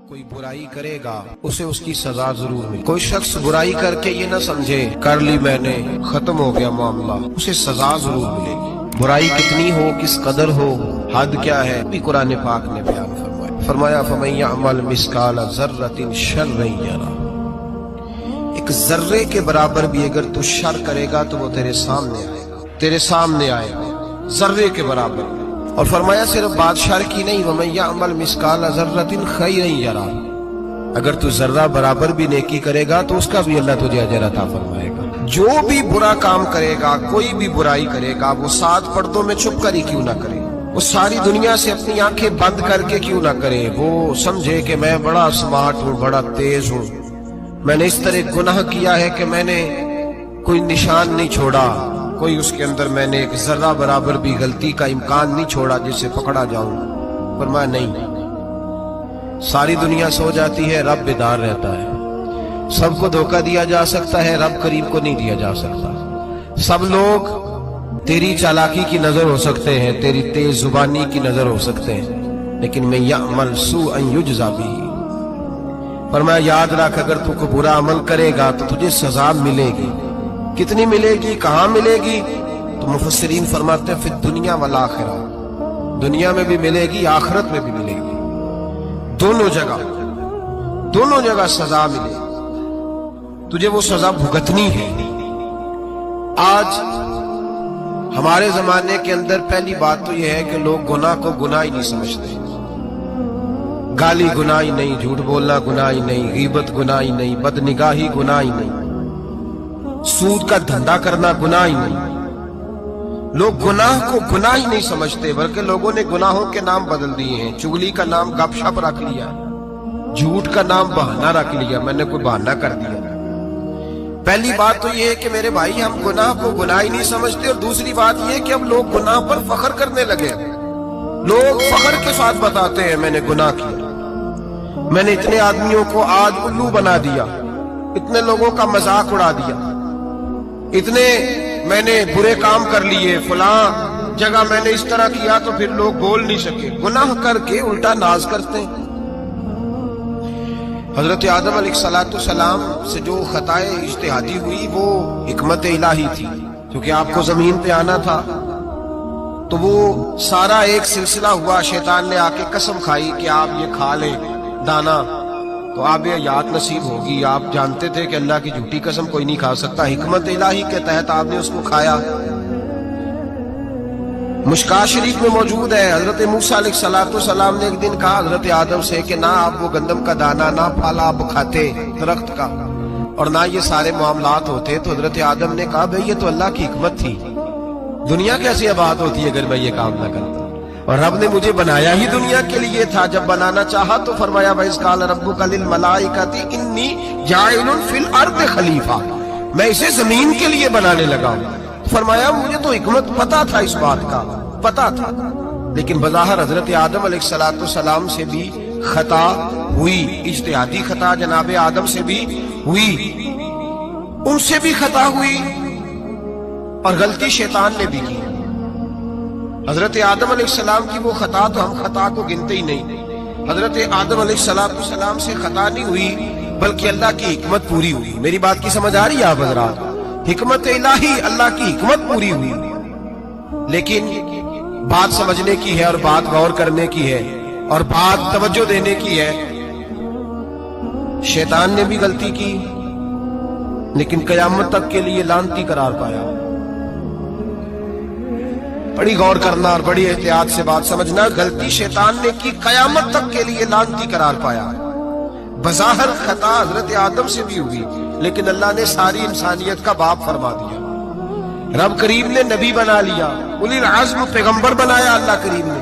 کوئی برائی کرے گا اسے اس کی سزا ضرور ملے. کوئی شخص برائی کر کے یہ نہ سمجھے کر لی میں نے ختم ہو گیا معاملہ، اسے سزا ضرور ملے گی. برائی کتنی ہو، کس قدر ہو، حد کیا ہے، بھی قرآن پاک نے بیان فرمایا فَمَن يَعْمَلْ مِثْقَالَ ذَرَّةٍ شَرًّا يَرَهُ. ایک ذرے کے برابر بھی اگر تو شر کرے گا تو وہ تیرے سامنے آئے گا، تیرے سامنے آئے گا ذرے کے برابر. اور فرمایا صرف بات شر کی نہیں، وَمَن يَعْمَلْ مِثْقَالَ ذَرَّةٍ خَيْرًا يَرَهُ. اگر تو ذرہ برابر بھی نیکی کرے گا تو اس کا بھی اللہ تجھے اجر عطا فرمائے گا. جو بھی برا کام کرے گا، کوئی بھی برائی کرے گا، وہ 7 پردوں میں چھپ کر ہی کیوں نہ کرے، وہ ساری دنیا سے اپنی آنکھیں بند کر کے کیوں نہ کرے، وہ سمجھے کہ میں بڑا سمارٹ ہوں، بڑا تیز ہوں، میں نے اس طرح گناہ کیا ہے کہ میں نے کوئی نشان نہیں چھوڑا، کوئی اس کے اندر میں نے ایک ذرہ برابر بھی غلطی کا امکان نہیں چھوڑا جس سے پکڑا جاؤں. فرمایا نہیں، ساری دنیا سو جاتی ہے، رب بیدار رہتا ہے. سب کو دھوکہ دیا جا سکتا ہے، رب قریب کو نہیں دیا جا سکتا. سب لوگ تیری چالاکی کی نظر ہو سکتے ہیں، تیری تیز زبانی کی نظر ہو سکتے ہیں، لیکن میں یعمل سوءا یجزا بہ. فرمایا یاد رکھ، اگر تو کوئی برا عمل کرے گا تو تجھے سزا ملے گی. کتنی ملے گی، کہاں ملے گی؟ تو مفسرین فرماتے ہیں فی الدنیا والآخرہ، دنیا میں بھی ملے گی، آخرت میں بھی ملے گی. دونوں جگہ سزا ملے گی، تجھے وہ سزا بھگتنی ہے. آج ہمارے زمانے کے اندر پہلی بات تو یہ ہے کہ لوگ گناہ کو گناہ ہی نہیں سمجھتے. گالی گناہ ہی نہیں، جھوٹ بولنا گناہ ہی نہیں، غیبت گناہ ہی نہیں، بدنگاہی گناہ ہی نہیں، سود کا دھندا کرنا گناہ ہی نہیں. لوگ گناہ کو گناہ ہی نہیں سمجھتے، بلکہ لوگوں نے گناہوں کے نام بدل دیے ہیں. چغلی کا نام گپ شپ رکھ لیا، جھوٹ کا نام بہانہ رکھ لیا، میں نے کوئی بہانہ کر دیا. پہلی بات تو یہ ہے کہ میرے بھائی ہم گناہ کو گناہ ہی نہیں سمجھتے، اور دوسری بات یہ ہے کہ اب لوگ گناہ پر فخر کرنے لگے. لوگ فخر کے ساتھ بتاتے ہیں میں نے گناہ کیا، میں نے اتنے آدمیوں کو آج الو بنا دیا، اتنے لوگوں کا مذاق اڑا دیا، اتنے میں نے برے کام کر لیے، فلاں جگہ میں نے اس طرح کیا تو پھر لوگ بول نہیں سکے. گناہ کر کے الٹا ناز کرتے ہیں. حضرت آدم علیہ السلام سے جو خطائے اجتہادی ہوئی وہ حکمت الہی تھی، کیونکہ آپ کو زمین پہ آنا تھا. تو وہ سارا ایک سلسلہ ہوا، شیطان نے آ کے قسم کھائی کہ آپ یہ کھا لیں دانا تو آپ یہ یاد نصیب ہوگی. آپ جانتے تھے کہ اللہ کی جھوٹی قسم کوئی نہیں کھا سکتا، حکمت الہی کے تحت آپ نے اس کو کھایا. مشکات شریف میں موجود ہے، حضرت موسیٰ علیہ السلام نے ایک دن کہا حضرت آدم سے کہ نہ آپ وہ گندم کا دانا، نہ پھل آپ کھاتے درخت کا، اور نہ یہ سارے معاملات ہوتے. تو حضرت آدم نے کہا بھئی یہ تو اللہ کی حکمت تھی، دنیا کیسی آباد ہوتی ہے اگر میں یہ کام نہ کرتا، اور رب نے مجھے بنایا ہی دنیا کے لیے تھا. جب بنانا چاہا تو فرمایا وَإِذْ قَالَ رَبُّكَ لِلْمَلَائِكَةِ إِنِّي جَاعِلٌ فِي الْأَرْضِ خلیفہ، میں اسے زمین کے لیے بنانے لگا ہوں. فرمایا مجھے تو حکمت پتا تھا، اس بات کا پتا تھا، لیکن بظاہر حضرت آدم علیہ السلام سے بھی خطا ہوئی، اجتہادی خطا جناب آدم سے بھی ہوئی، ان سے بھی خطا ہوئی، اور غلطی شیطان نے بھی کی. حضرت آدم علیہ السلام کی وہ خطا تو ہم خطا کو گنتے ہی نہیں. حضرت آدم علیہ السلام سے خطا نہیں ہوئی بلکہ اللہ کی حکمت پوری ہوئی. میری بات کی سمجھ آ رہی ہے آپ حضرات؟ حکمت الہی، اللہ کی حکمت پوری ہوئی. لیکن بات سمجھنے کی ہے، اور بات غور کرنے کی ہے، اور بات توجہ دینے کی ہے. شیطان نے بھی غلطی کی لیکن قیامت تک کے لیے لعنتی قرار پایا. بڑی غور کرنا اور بڑی احتیاط سے بات سمجھنا. غلطی شیطان نے کی، قیامت تک کے لیے لعنتی قرار پایا. بظاہر خطا حضرت آدم سے بھی ہوئی لیکن اللہ نے ساری انسانیت کا باپ فرما دیا. رب کریم نے نبی بنا لیا، اولی العزم پیغمبر بنایا اللہ کریم نے.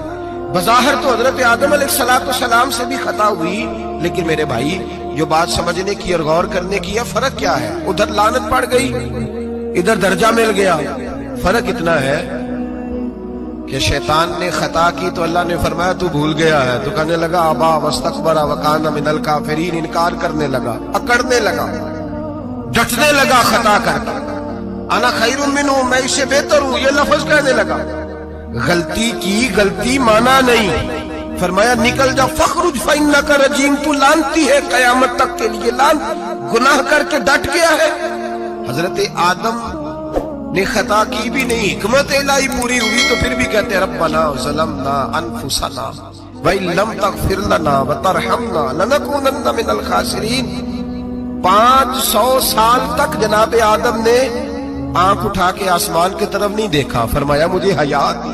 بظاہر تو حضرت آدم علیہ السلام سے بھی خطا ہوئی، لیکن میرے بھائی جو بات سمجھنے کی اور غور کرنے کی ہے، فرق کیا ہے؟ ادھر لعنت پڑ گئی، ادھر درجہ مل گیا. فرق اتنا ہے کہ شیطان نے خطا کی تو اللہ نے فرمایا تو بھول گیا ہے، تو کہنے لگا ابا واستکبر وکان من الکافرین، انکار کرنے لگا، اکڑنے لگا، ڈٹنے لگا خطا کر کے. انا خیر منہ، میں اس سے بہتر ہوں، یہ لفظ کہنے لگا. غلطی کی، غلطی مانا نہیں، فرمایا نکل جا فخرج فإنک رجیم، تو لانتی ہے قیامت تک کے لیے، لان گناہ کر کے ڈٹ گیا ہے۔ حضرت آدم نے خطا کی بھی نہیں، حکمت الہی پوری ہوئی تو پھر بھی کہتے ربنا ظلمنا انفسنا وَإِن لَمْ تَغْفِرْ لَنَا وَتَرْحَمْنَا لَنَكُونَنَّ مِنَ الْخَاسِرِينَ۔ 500 سال تک جناب آدم نے آنکھ اٹھا کے آسمان کی طرف نہیں دیکھا، فرمایا مجھے حیا آتی،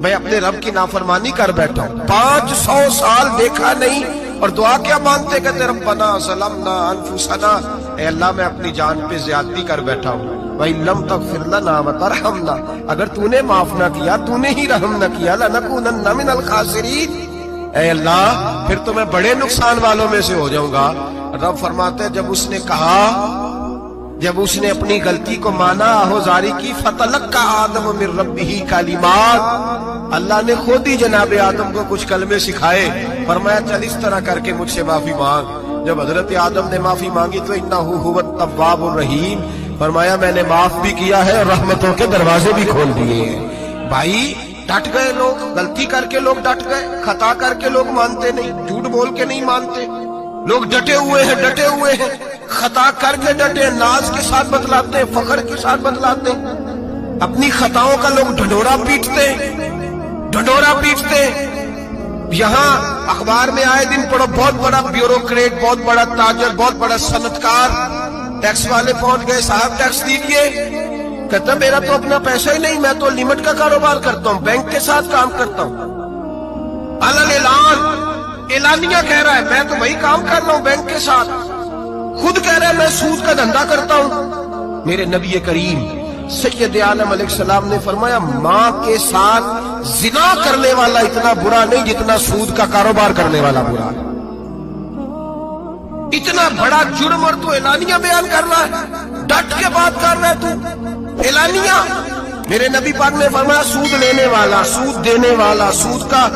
میں اپنے رب کی نافرمانی کر بیٹھا ہوں۔ 500 سال دیکھا نہیں اور دعا کیا مانگتے، کہتے ربنا ظلمنا انفسنا، اے اللہ میں اپنی جان پہ زیادتی کر بیٹھا ہوں، وَإِن لَمْ تَغْفِرْ لَنَا وَتَرْحَمْنَا، اگر تو نے معاف نہ کیا، تو نے ہی رحم نہ کیا، لَنَكُونَنَّ مِنَ الْخَاسِرِينَ، اے اللہ پھر تو میں بڑے نقصان والوں میں سے ہو جاؤں گا۔ رب فرماتے جب اس نے کہا، جب اس نے اپنی غلطی کو مانا، آہوزاری کی، فَتَلَقَّىٰ آدَمُ مِن رَبِّهِ کَلِمَاتٍ، اللہ نے خود ہی جناب آدم کو کچھ کلمے سکھائے، فرمایا چل اس طرح کر کے مجھ سے معافی مانگ۔ جب حضرت آدم نے معافی مانگی تو اِنَّهُ هُوَ التَّوَّابُ الرَّحِيمُ، فرمایا میں نے معاف بھی کیا ہے اور رحمتوں کے دروازے بھی کھول دیے ہیں۔ بھائی ڈٹ گئے لوگ، غلطی کر کے لوگ ڈٹ گئے، خطا کر کے لوگ مانتے نہیں، جھوٹ بول کے نہیں مانتے، لوگ ڈٹے ہوئے ہیں، ڈٹے ہوئے ہیں، خطا کر کے ڈٹے، ناز کے ساتھ بتلاتے ہیں، فخر کے ساتھ بتلاتے ہیں، اپنی خطاؤں کا لوگ ڈھنڈورا پیٹتے ہیں، ڈھنڈورا پیٹتے ہیں۔ یہاں اخبار میں آئے دن پڑھو، بہت بڑا بیوروکریٹ، بہت بڑا تاجر، بہت بڑا صنعتکار، ٹیکس والے پہنچ گئے، صاحب ٹیکس دیجئے، کہتا میرا تو اپنا پیسہ ہی نہیں، میں تو لمٹ کا کاروبار کرتا ہوں، بینک کے ساتھ کام کرتا ہوں، اعلان اعلانیہ کہہ رہا ہے میں تو وہی کام کر رہا ہوں بینک کے ساتھ، خود کہہ رہا ہے میں سود کا دھندا کرتا ہوں۔ میرے نبی کریم سید عالم علیہ السلام نے فرمایا ماں کے ساتھ زنا کرنے والا اتنا برا نہیں جتنا سود کا کاروبار کرنے والا برا ہے۔ اتنا بڑا جرم اور تو اعلانیہ بیان کر رہا ہے، ڈٹ کے بات کر رہا ہے تو اعلانیہ۔ میرے نبی پاک نے فرمایا سود لینے والا، سود دینے والا، سود کا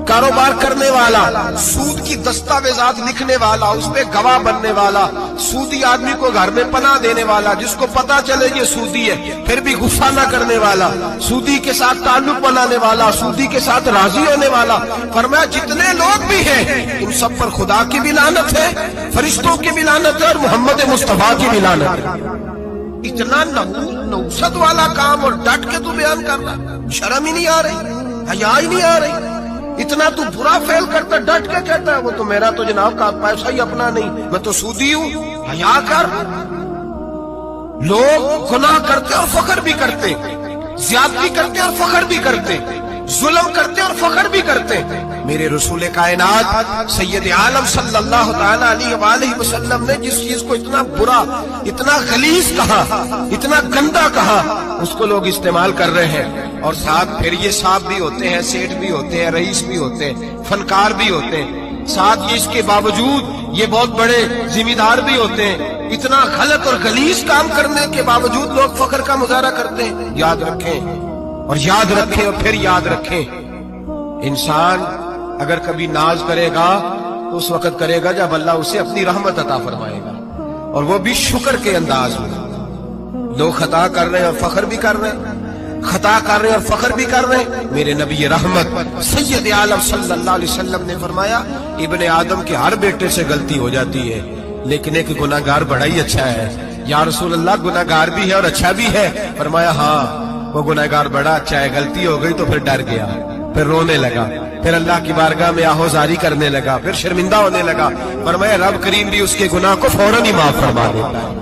کاروبار کرنے والا، سود کی دستاویزات لکھنے والا، اس پہ گواہ بننے والا، سودی آدمی کو گھر میں پناہ دینے والا، جس کو پتا چلے یہ سودی ہے پھر بھی غصہ نہ کرنے والا، سودی کے ساتھ تعلق بنانے والا، سودی کے ساتھ راضی ہونے والا، فرمایا جتنے لوگ بھی ہیں ان سب پر خدا کی بھی لعنت ہے، فرشتوں کی بھی لعنت ہے اور محمد مصطفیٰ کی بھی لعنت ہے۔ اتنا نحوست والا کام اور ڈٹ کے تو بیان کرنا، شرم ہی نہیں آ رہی، حیا ہی نہیں آ رہی، اتنا تو برا فعل کرتا ڈٹ کے کہتا ہے وہ تو میرا تو جناب کا پیسہ ہی اپنا نہیں، میں تو سودی ہوں، حیا کر۔ لوگ گناہ کرتے اور فخر بھی کرتے، زیادتی کرتے اور فخر بھی کرتے، ظلم کرتے اور فخر بھی کرتے۔ میرے رسول کائنات سید عالم صلی اللہ تعالی علیہ وآلہ وسلم نے جس چیز کو اتنا برا، اتنا غلیظ کہا، اتنا گندا کہا، اس کو لوگ استعمال کر رہے ہیں، اور ساتھ پھر یہ صاحب بھی ہوتے ہیں، سیٹھ بھی ہوتے ہیں، رئیس بھی ہوتے ہیں، فنکار بھی ہوتے ہیں، ساتھ یہ اس کے باوجود یہ بہت بڑے ذمہ دار بھی ہوتے ہیں۔ اتنا غلط اور غلیظ کام کرنے کے باوجود لوگ فخر کا مظاہرہ کرتے ہیں۔ یاد رکھیں اور یاد رکھیں اور پھر یاد رکھیں، انسان اگر کبھی ناز کرے گا تو اس وقت کرے گا جب اللہ اسے اپنی رحمت عطا فرمائے گا، اور وہ بھی شکر کے انداز میں۔ لوگ خطا کر رہے ہیں اور فخر بھی کر رہے ہیں، خطا کر رہے ہیں اور فخر بھی کر رہے ہیں۔ میرے نبی رحمت سید عالم صلی اللہ علیہ وسلم نے فرمایا ابن آدم کے ہر بیٹے سے غلطی ہو جاتی ہے، لیکن ایک گناہگار بڑا ہی اچھا ہے۔ یا رسول اللہ گناہگار بھی ہے اور اچھا بھی ہے؟ فرمایا ہاں وہ گناہگار بڑا اچھا ہے، غلطی ہو گئی تو پھر ڈر گیا، پھر رونے لگا، پھر اللہ کی بارگاہ میں آہوزاری کرنے لگا، پھر شرمندہ ہونے لگا۔ فرمایا رب کریم بھی اس کے گناہ کو فوراً ہی معاف فرما دیتا ہے۔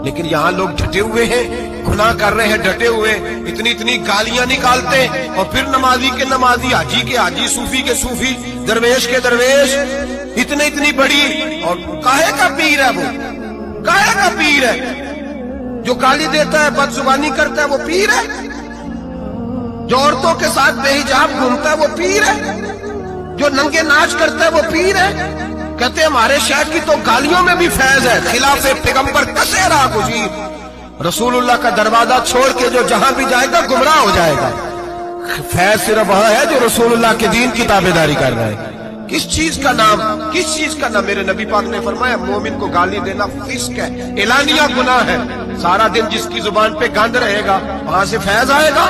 لیکن یہاں لوگ ڈٹے ہوئے ہیں، گناہ کر رہے ہیں، ڈٹے ہوئے، اتنی اتنی گالیاں نکالتے، اور پھر نمازی کے نمازی، حاجی کے حاجی، صوفی کے صوفی، درویش کے درویش، اتنی بڑی، اور کاہے کا پیر ہے وہ؟ کاہے کا پیر ہے؟ جو گالی دیتا ہے، بد زبانی کرتا ہے، وہ پیر ہے؟ جو عورتوں کے ساتھ بے حجاب گھومتا ہے وہ پیر ہے؟ جو ننگے ناچ کرتا ہے وہ پیر ہے؟ کہتے ہیں ہمارے شہر کی تو گالیوں میں بھی فیض ہے، خلاف پیغمبر کسے رہا گزیر، رسول اللہ کا دروازہ چھوڑ کے جو جہاں بھی جائے گا گمراہ ہو جائے گا۔ فیض صرف وہاں ہے جو رسول اللہ کے دین کی تابعداری کر رہا ہے۔ کس چیز کا نام، کس چیز کا نام؟ میرے نبی پاک نے فرمایا مومن کو گالی دینا فسق ہے، اعلانیہ گناہ ہے۔ سارا دن جس کی زبان پہ گند رہے گا وہاں سے فیض آئے گا؟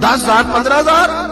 10,000 15,000,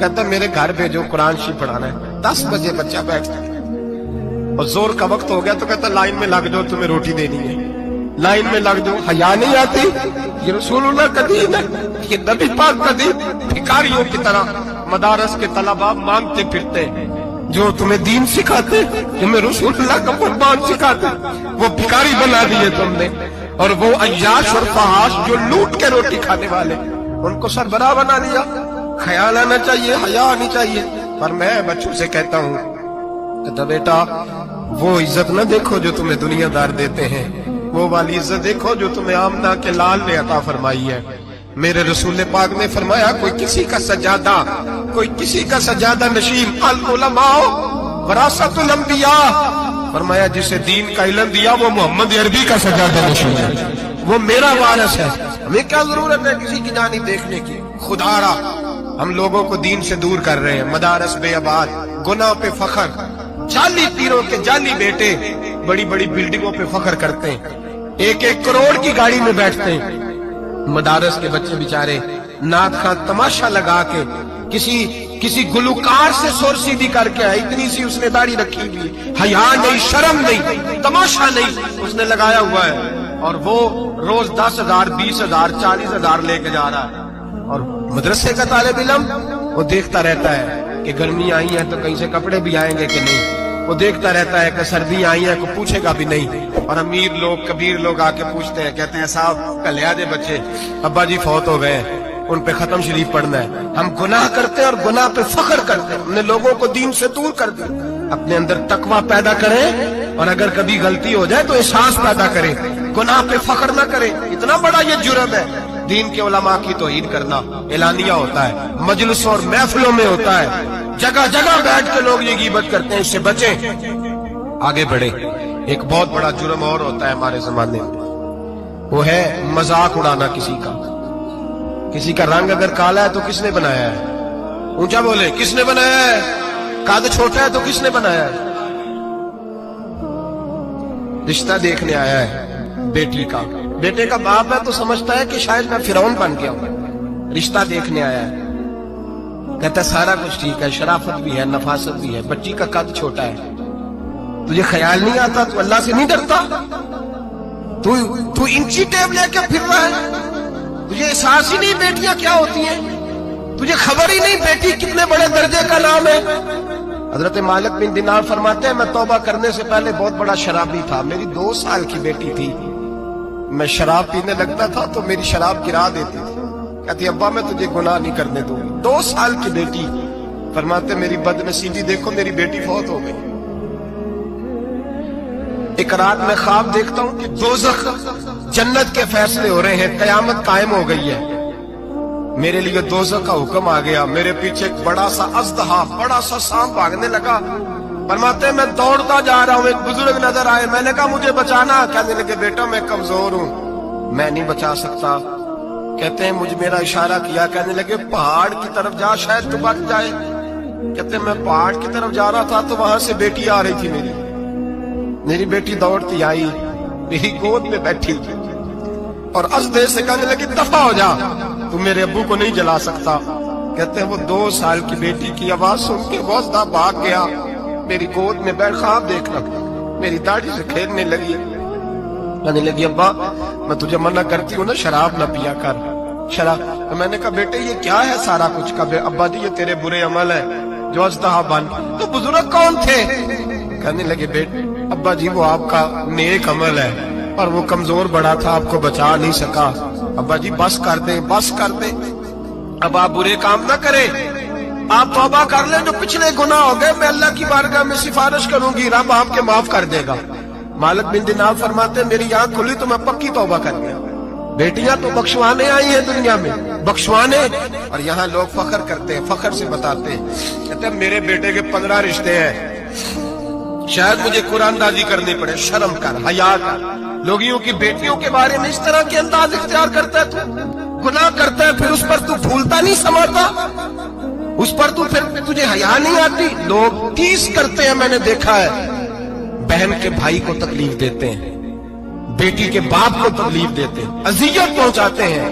کہتا میرے گھر بھیجو قرآن شریف پڑھانا ہے. 10 بجے بچہ بیٹھتا ہے اور زور کا وقت ہو گیا تو کہتا لائن میں لگ جاؤ تمہیں روٹی دینی ہے. لائن میں لگ جاؤ. حیا نہیں آتی؟ یہ رسول اللہ کا دین ہے, یہ نبی پاک کا دین. بھکاریوں کی طرح مدارس کے طلباء مانگتے پھرتے جو تمہیں دین سکھاتے, تمہیں رسول اللہ کا فرمان سکھاتے, وہ بھکاری بنا دیے تم نے. اور وہ عیاش اور فحاش جو لوٹ کے روٹی کھانے والے, ان کو سربراہ بنا دیا. خیال آنا چاہیے, حیا آنی چاہیے. پر میں بچوں سے کہتا ہوں کہتا بیٹا وہ عزت نہ دیکھو جو تمہیں دنیا دار دیتے ہیں, وہ والی عزت دیکھو جو تمہیں آمنہ کے لال نے عطا فرمائی ہے. میرے رسول پاک نے فرمایا کوئی کسی کا سجادہ, کوئی کسی کا سجادہ نشین. العلماء وراثۃ الانبیاء, فرمایا جسے دین کا علم دیا وہ محمد عربی کا سجادہ نشین ہے, وہ میرا وارث ہے. ہمیں کیا ضرورت ہے کسی کی جانب دیکھنے کی؟ خدا را ہم لوگوں کو دین سے دور کر رہے ہیں. مدارس بے آباد, گناہ پہ فخر, جعلی پیروں کے جعلی بیٹے بڑی بڑی بلڈنگوں پہ فخر کرتے ہیں, 1-1 کروڑ کی گاڑی میں بیٹھتے ہیں. مدارس کے بچے بیچارے نعت خواں تماشا لگا کے کسی گلوکار سے سور سیدھی کر کے آئے, اتنی سی اس نے داڑھی رکھی ہوئی, حیا نہیں, شرم نہیں, تماشا نہیں, اس نے لگایا ہوا ہے. اور وہ روز 10,000 20,000 40,000 لے کے جا رہا ہے. اور مدرسے کا طالب علم وہ دیکھتا رہتا ہے کہ گرمی آئی ہے تو کہیں سے کپڑے بھی آئیں گے کہ نہیں, وہ دیکھتا رہتا ہے کہ سردی آئی ہے, کوئی پوچھے گا بھی نہیں. اور امیر لوگ کبیر لوگ آ کے پوچھتے ہیں, کہتے ہیں صاحب کل آ جائے بچے, ابا جی فوت ہو گئے, ان پہ ختم شریف پڑھنا ہے. ہم گناہ کرتے ہیں اور گناہ پہ فخر کرتے ہیں. ہم نے لوگوں کو دین سے دور کر دیا. اپنے اندر تقویٰ پیدا کریں اور اگر کبھی غلطی ہو جائے تو احساس پیدا کریں, گناہ پہ فخر نہ کریں. اتنا بڑا یہ جرم ہے. دین کے علماء کی توہین کرنا اعلانیہ ہوتا ہے, مجلسوں اور محفلوں میں ہوتا ہے, جگہ جگہ بیٹھ کے لوگ یہ غیبت کرتے ہیں. اس سے بچیں, آگے بڑھیں. ایک بہت بڑا جرم اور ہوتا ہے ہمارے زمانے میں, وہ ہے مذاق اڑانا کسی کا. کسی کا رنگ اگر کالا ہے تو کس نے بنایا ہے؟ اونچا بولے, کس نے بنایا ہے؟ قد چھوٹا ہے تو کس نے بنایا ہے؟ رشتہ دیکھنے آیا ہے بیٹی کا, بیٹے کا باپ ہے تو سمجھتا ہے کہ شاید میں فرعون بن گیا ہوں. رشتہ دیکھنے آیا ہے, کہتا ہے سارا کچھ ٹھیک ہے, شرافت بھی ہے, نفاست بھی ہے, بچی کا قد چھوٹا ہے. تجھے خیال نہیں آتا؟ تو اللہ سے نہیں ڈرتا؟ تو انچی ٹیپ لے کے پھر رہا ہے, تجھے احساس ہی نہیں بیٹیاں کیا ہوتی ہیں, تجھے خبر ہی نہیں بیٹی کتنے بڑے درجے کا نام ہے. حضرت مالک بن دینار فرماتے ہیں میں توبہ کرنے سے پہلے بہت بڑا شرابی تھا. میری 2 سال کی بیٹی تھی, میں شراب پینے لگتا تھا تو میری شراب گرا دیتی تھی. کہتی ابا میں تجھے گناہ نہیں کرنے دوں گی. 2 سال کی بیٹی. فرماتے میری بد نصیبی دیکھو, میری بیٹی فوت ہو گئی. ایک رات میں خواب دیکھتا ہوں کہ دوزخ جنت کے فیصلے ہو رہے ہیں, قیامت قائم ہو گئی ہے. میرے لیے دوزخ کا حکم آ گیا. میرے پیچھے ایک بڑا سا اژدہا, بڑا سا سانپ بھاگنے لگا. فرماتے میں دوڑتا جا رہا ہوں, ایک بزرگ نظر آئے. میں نے کہا مجھے بچانا. کہنے لگے بیٹا میں کمزور ہوں, میں نہیں بچا سکتا. کہتے ہیں مجھ میرا اشارہ کیا, کہنے لگے پہاڑ کی طرف جا شاید تو بچ جائے. کہتے ہیں میں پہاڑ کی طرف جا رہا تھا تو وہاں سے بیٹی آ رہی تھی. میری بیٹی دوڑتی آئی, میری گود میں بیٹھی اور ازدے سے کہنے لگی دفع ہو جا, تو میرے ابو کو نہیں جلا سکتا. کہتے ہیں وہ 2 سال کی بیٹی کی آواز سن کے وزدہ بھاگ گیا, میری گود میں بیٹھ خواب دیکھنا, میری داڑھی سے کھیلنے لگی. کہنے لگی ابا میں تجھے منع کرتی ہوں نا شراب نہ پیا کر, شراب. میں نے کہا بیٹے یہ کیا ہے سارا کچھ کا؟ ابا جی یہ تیرے برے عمل ہے جو ازدہا بن. تو بزرگ کون تھے؟ کہنے لگے بیٹے ابا جی وہ آپ کا نیک عمل ہے, اور وہ کمزور بڑا تھا, آپ کو بچا نہیں سکا. ابا جی بس کر دیں, بس کر دیں, اب آپ برے کام نہ کریں, آپ توبہ کر لیں. جو پچھلے گناہ ہو گئے میں اللہ کی بارگاہ میں سفارش کروں گی, رب آپ کے معاف کر دے گا. مالک بن دینار فرماتے میری آنکھ کھلی تو میں پکی توبہ کر گیا. بیٹیاں تو بخشوانے آئی ہیں دنیا میں, بخشوانے. اور یہاں لوگ فخر کرتے ہیں, فخر سے بتاتے ہیں, کہتے ہیں میرے بیٹے کے 15 رشتے ہیں, شاید مجھے قرآن دازی کرنی پڑے. شرم کر, حیا کر. لوگیوں کی بیٹیوں کے بارے میں اس طرح کے انداز اختیار کرتا ہے, تو گناہ کرتا ہے, پھر اس پر تو پھولتا نہیں سماتا, اس پر تو پھر تجھے حیا نہیں آتی. لوگ ٹیز کرتے ہیں, میں نے دیکھا ہے, بہن کے بھائی کو تکلیف دیتے ہیں, بیٹی کے باپ کو تکلیف دیتے ہیں, اذیت پہنچاتے ہیں.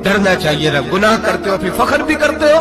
ڈرنا چاہیے. گناہ کرتے ہو پھر فخر بھی کرتے ہو,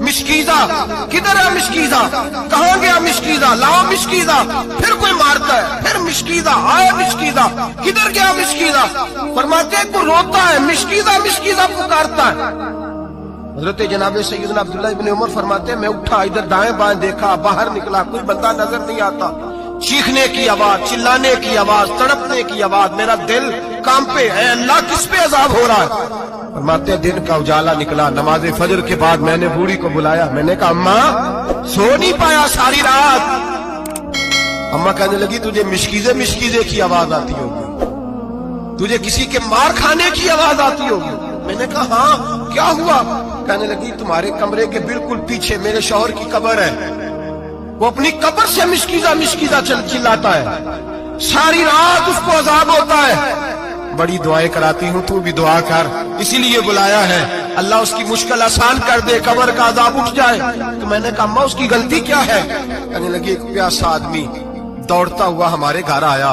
مشکیزہ کدھر ہے مشکیزہ؟ کہاں گیا مشکیزہ؟ لاؤ مشکیزہ۔ پھر کوئی مارتا ہے، پھر مشکیزہ آئے، مشکیزہ کدھر گیا مشکیزہ؟ فرماتے ہیں کوئی روتا ہے، مشکیزہ مشکیزہ پکارتا ہے۔ حضرت جناب سیدنا عبداللہ ابن عمر فرماتے ہیں میں اٹھا، ادھر دائیں بائیں دیکھا، باہر نکلا، کوئی بندہ نظر نہیں آتا۔ چیخنے کی آواز، چلانے کی آواز، تڑپنے کی آواز، میرا دل کانپے، اے اللہ کس پہ عذاب ہو رہا ہے؟ فرماتے ہیں دن کا اجالا نکلا، نماز فجر کے بعد میں نے بوڑھی کو بلایا، میں نے کہا اماں سو نہیں پایا ساری رات؟ اماں کہنے لگی تجھے مشکیزے مشکیزے کی آواز آتی ہوگی، تجھے کسی کے مار کھانے کی آواز آتی ہوگی۔ میں نے کہا ہاں کیا ہوا؟ کہنے لگی تمہارے کمرے کے بالکل پیچھے میرے شوہر کی قبر ہے، وہ اپنی قبر سے مشکیزہ مشکیزہ چلاتا ہے، ساری رات اس کو عذاب ہوتا ہے۔ بڑی دعائیں کراتی ہوں، تو بھی دعا کر، اسی لیے بلایا ہے، اللہ اس کی مشکل آسان کر دے، قبر کا عذاب اٹھ جائے۔ تو میں نے کہا اماں اس کی غلطی کیا ہے؟ کہنے لگی ایک پیاسا آدمی دوڑتا ہوا ہمارے گھر آیا،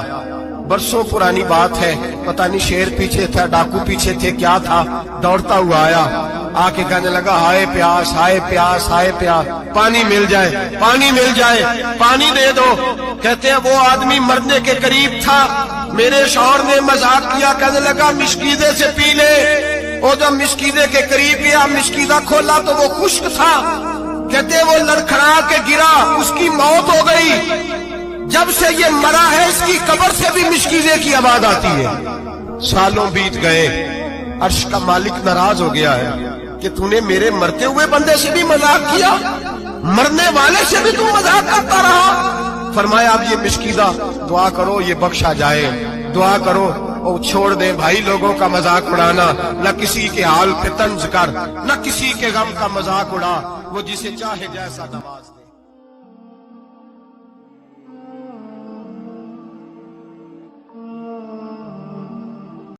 برسوں پرانی بات ہے، پتہ نہیں شیر پیچھے تھا، ڈاکو پیچھے تھے، کیا تھا، دوڑتا ہوا آیا، آ کے کہنے لگا ہائے پیاس ہائے پیاس ہائے پیاس، پانی مل جائے پانی مل جائے، پانی دے دو۔ کہتے ہیں وہ آدمی مرنے کے قریب تھا، میرے شوہر نے مذاق کیا، کہنے لگا مشکیزے سے پی لے۔ وہ جب مشکیزے کے قریب گیا، مشکیزہ کھولا تو وہ خشک تھا، کہتے وہ لڑکھڑا کے گرا، اس کی موت ہو گئی۔ جب سے یہ مرا ہے اس کی قبر سے بھی مشکیزے کی آواز آتی ہے۔ سالوں بیت گئے، عرش کا مالک ناراض ہو گیا ہے کہ تو نے میرے مرتے ہوئے بندے سے بھی مذاق کیا، مرنے والے سے بھی تو مذاق کرتا رہا۔ فرمایا اب یہ مشکیزہ دعا کرو یہ بخشا جائے، دعا کرو اور چھوڑ دے بھائی لوگوں کا مذاق اڑانا، نہ کسی کے حال پہ طنز کر، نہ کسی کے غم کا مذاق اڑا، وہ جسے چاہے جیسا نواز۔